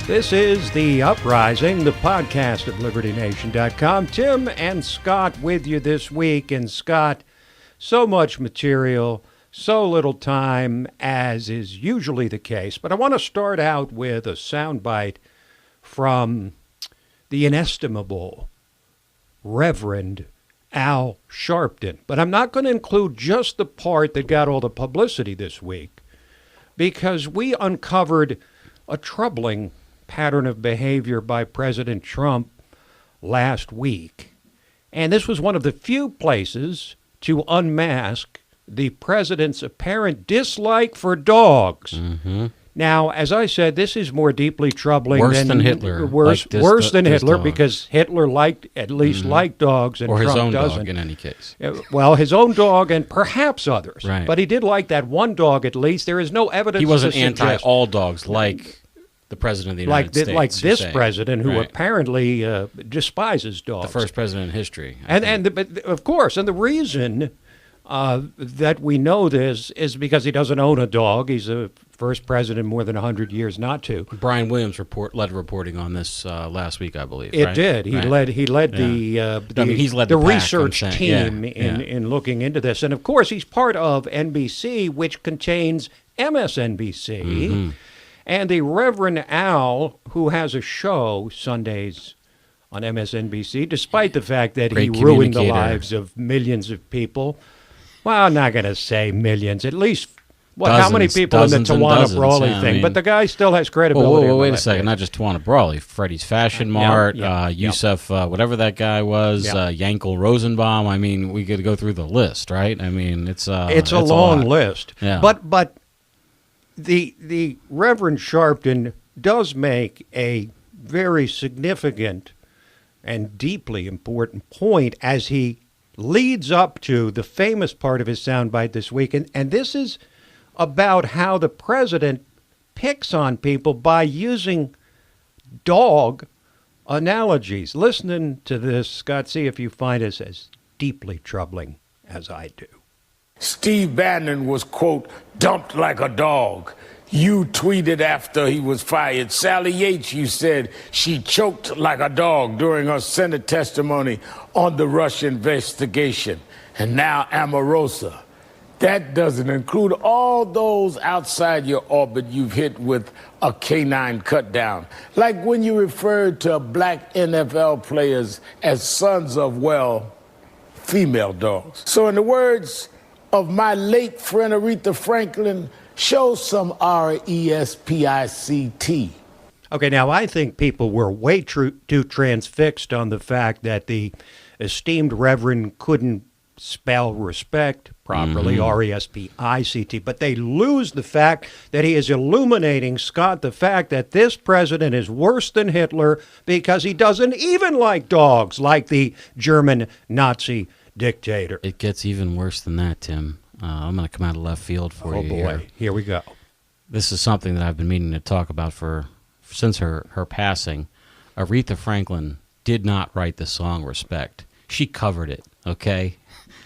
This is The Uprising, the podcast of LibertyNation.com. Tim and Scott with you this week. And Scott, so much material, so little time, as is usually the case. But I want to start out with a soundbite from the inestimable Reverend Al Sharpton. But I'm not going to include just the part that got all the publicity this week, because we uncovered a troubling pattern of behavior by President Trump last week. And this was one of the few places to unmask the president's apparent dislike for dogs. Mm-hmm. Now, as I said, this is more deeply troubling than Hitler. Worse than Hitler, because Hitler liked dogs, and or Trump his own doesn't. dog in any case. Well, his own dog and perhaps others. Right. But he did like that one dog at least. There is no evidence. He wasn't to suggest anti-all dogs like the president of the United States. Like this president, who right. apparently despises dogs. The first president in history. But of course, and the reason that we know this is because he doesn't own a dog. He's the first president in more than 100 years not to. Brian Williams led reporting on this last week, I believe. It right? did. He led he's led the the pack, research team in looking into this. And of course, he's part of NBC, which contains MSNBC. Mm-hmm. And the Reverend Al, who has a show Sundays on MSNBC, despite the fact that he ruined the lives of millions of people. Well, I'm not going to say millions. At least, how many people in the Tawana Brawley thing? But the guy still has credibility. Whoa, wait a second. Not just Tawana Brawley. Freddie's Fashion Mart, Yusuf, whatever that guy was, Yankel Rosenbaum. I mean, we could go through the list, right? I mean, it's a long list. Yeah. But the Reverend Sharpton does make a very significant and deeply important point as he leads up to the famous part of his soundbite this week. And this is about how the president picks on people by using dog analogies. Listening to this, Scott, see if you find this as deeply troubling as I do. Steve Bannon was, quote, dumped like a dog. You tweeted after he was fired. Sally Yates, you said she choked like a dog during her Senate testimony on the Russia investigation. And now Omarosa. That doesn't include all those outside your orbit you've hit with a canine cut down. Like when you referred to black NFL players as sons of, well, female dogs. So in the words of my late friend Aretha Franklin, show some RESPICT. Okay, now I think people were way too transfixed on the fact that the esteemed Reverend couldn't spell respect properly, RESPICT, but they lose the fact that he is illuminating, Scott, the fact that this president is worse than Hitler because he doesn't even like dogs, like the German Nazi dictator. It gets even worse than that, Tim. I'm going to come out of left field for you. Oh, boy. Here we go. This is something that I've been meaning to talk about since her passing. Aretha Franklin did not write the song Respect. She covered it, okay?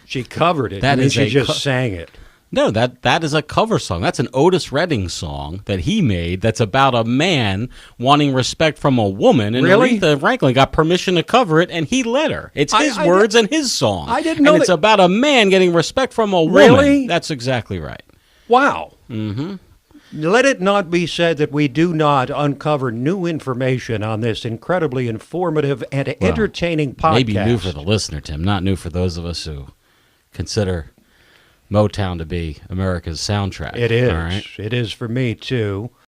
She covered it. She just sang it. No, that is a cover song. That's an Otis Redding song that he made that's about a man wanting respect from a woman. And really? Aretha Franklin got permission to cover it, and he let her. It's his words and his song. I didn't know it's about a man getting respect from a woman. Really? That's exactly right. Wow. Mm-hmm. Let it not be said that we do not uncover new information on this incredibly informative and entertaining podcast. Maybe new for the listener, Tim, not new for those of us who consider Motown to be America's soundtrack. It is. All right? It is for me, too.